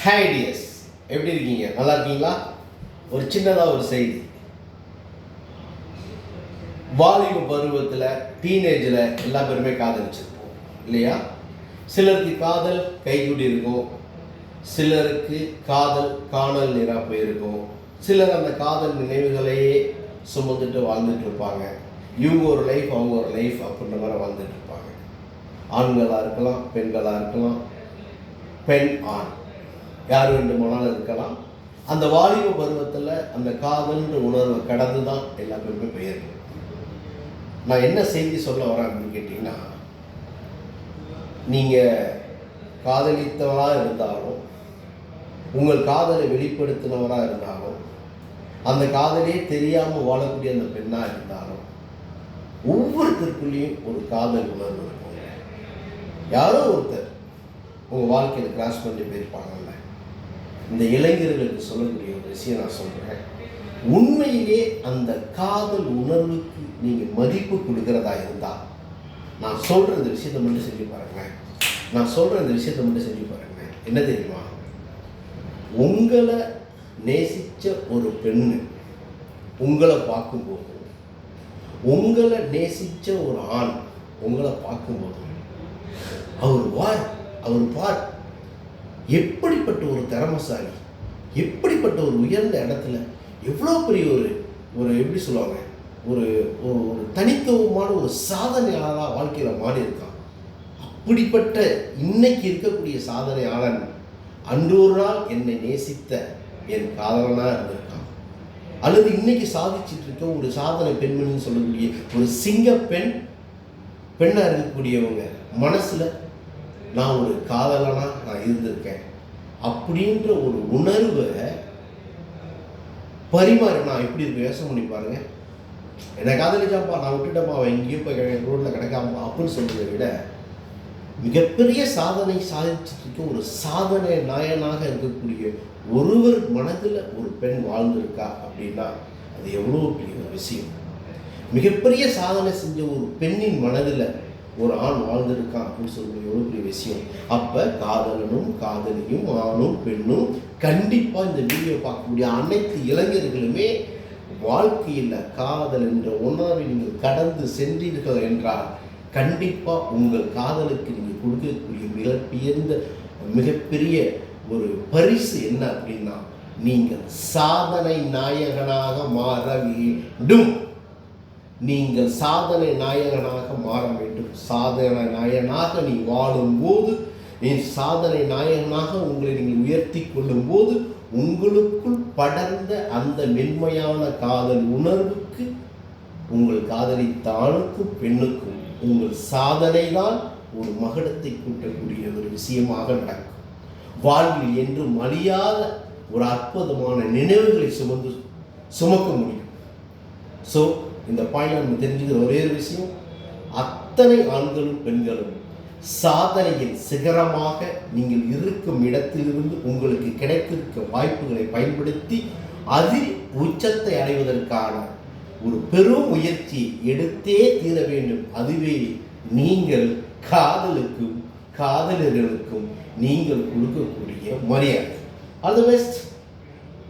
Hi tears, எப்படி இருக்கீங்க? நல்லா இருக்கீங்களா? ஒரு சின்னதாக ஒரு செய்தி. வாலிப பருவத்தில் டீனேஜில் எல்லா பேருமே காதலிச்சிருப்போம் இல்லையா? சிலருக்கு காதல் கைகூடி இருக்கும், சிலருக்கு காதல் காணல் நீராக போயிருக்கும், சிலர் அந்த காதல் நினைவுகளையே சுமந்துட்டு வாழ்ந்துட்டு இருப்பாங்க. இவங்க ஒரு லைஃப், அவங்க ஒரு லைஃப் அப்படின்ற மாதிரி வாழ்ந்துட்டு இருப்பாங்க. ஆண்களாக இருக்கலாம், பெண்களாக இருக்கலாம், பெண் ஆண் யார் வேண்டுமானாலும் இருக்கலாம். அந்த வாலிப பருவத்தில் அந்த காதல்ன்ற உணர்வை கடந்து தான் எல்லா பேருமே போயிருக்கும். நான் என்ன செய்தி சொல்ல வரேன் அப்படின்னு கேட்டிங்கன்னா, நீங்கள் காதலித்தவராக இருந்தாலும், உங்கள் காதலை வெளிப்படுத்தினவராக இருந்தாலும், அந்த காதலே தெரியாமல் வாழக்கூடிய அந்த பெண்ணாக இருந்தாலும், ஒவ்வொருத்தருக்குள்ளேயும் ஒரு காதல் உணர்வு இருக்கும். யாரோ ஒருத்தர் உங்கள் வாழ்க்கையில் கிராஸ் பண்ணி போயிருப்பாங்கல்ல. இந்த இளைஞர்களுக்கு சொல்லக்கூடிய ஒரு விஷயம் நான் சொல்கிறேன். உண்மையிலே அந்த காதல் உணர்வுக்கு நீங்கள் மதிப்பு கொடுக்கிறதா இருந்தால், நான் சொல்கிற இந்த விஷயத்தை மட்டும் செஞ்சு பாருங்களேன். என்ன தெரியுமா? உங்களை நேசித்த ஒரு பெண்ணு உங்களை பார்க்கும்போது, உங்களை நேசித்த ஒரு ஆண் உங்களை பார்க்கும்போது, அவர் பார் எப்படிப்பட்ட ஒரு திறமசாலி, எப்படிப்பட்ட ஒரு உயர்ந்த இடத்துல எவ்வளோ பெரிய ஒரு எப்படி சொல்லுவாங்க, ஒரு ஒரு தனித்துவமான ஒரு சாதனையாளராக வாழ்க்கையில் மாறி இருக்கான். அப்படிப்பட்ட இன்னைக்கு இருக்கக்கூடிய சாதனையாளன் அன்று ஒரு நாள் என்னை நேசித்த என் காதலனாக இருந்திருக்கான். அல்லது இன்னைக்கு சாதிச்சுட்டு இருக்க ஒரு சாதனை பெண்மணின்னு சொல்லக்கூடிய ஒரு சிங்க பெண்ணாக இருக்கக்கூடியவங்க மனசில் நான் ஒரு காதலனாக நான் இருந்திருக்கேன் அப்படின்ற ஒரு உணர்வை பரிமாறி நான் எப்படி இருக்கு யோசனை பண்ணி பாருங்க. என்னை காதலிச்சாப்பா, நான் விட்டுட்டப்பா, அவன் எங்கேயும் போய் ரோட்டில் கிடக்காம அப்படின்னு சொல்றதை விட, மிகப்பெரிய சாதனை சாதிச்சுட்டு இருக்க ஒரு சாதனை நாயனாக இருக்கக்கூடிய ஒருவர் மனதில் ஒரு பெண் வாழ்ந்திருக்கா அப்படின்னா அது எவ்வளோ பெரிய ஒரு விஷயம். மிகப்பெரிய சாதனை செஞ்ச ஒரு பெண்ணின் மனதில் ஒரு ஆண் வாழ்ந்திருக்கான் அப்படின்னு சொல்லக்கூடிய எவ்வளோ பெரிய விஷயம். அப்போ காதலனும் காதலியும் ஆணும் பெண்ணும் கண்டிப்பாக இந்த வீடியோ பார்க்கக்கூடிய அனைத்து இளைஞர்களுமே வாழ்க்கையில் காதல் என்ற உணர்வை நீங்கள் கடந்து சென்றீர்கள் என்றால் கண்டிப்பாக உங்கள் காதலுக்கு நீங்கள் கொடுக்கக்கூடிய மிகப்பெரிய ஒரு பரிசு என்ன அப்படின்னா, நீங்கள் சாதனை நாயகனாக மாற வேண்டும். நீங்கள் சாதனை நாயகனாக மாற வேண்டும். சாதனை நாயகனாக நீ வாழும்போது, நீ சாதனை நாயகனாக உங்களை நீங்கள் உயர்த்தி கொள்ளும் போது, உங்களுக்குள் படர்ந்த அந்த மென்மையான காதல் உணர்வுக்கு உங்கள் காதலித்த ஆணுக்கும் பெண்ணுக்கும் உங்கள் சாதனை தான் ஒரு மகுடத்தை கூட்டக்கூடிய ஒரு விஷயமாக நடக்கும். வாழ்வில் என்றும் அழியாத ஒரு அற்புதமான நினைவுகளை சுமக்க முடியும். ஸோ இந்த பாயிண்ட் நம்ம தெரிஞ்சுக்கிற ஒரே ஒரு விஷயம், அத்தனை ஆண்களும் பெண்களும் சாதனையின் சிகரமாக நீங்கள் இருக்கும் இடத்திலிருந்து உங்களுக்கு கிடைத்திருக்க வாய்ப்புகளை பயன்படுத்தி அதில் உச்சத்தை அடைவதற்கான ஒரு பெரும் முயற்சி எடுத்தே தீர வேண்டும். அதுவே நீங்கள் காதலுக்கும் காதலர்களுக்கும் நீங்கள் கொடுக்கக்கூடிய மரியாதை. All the best.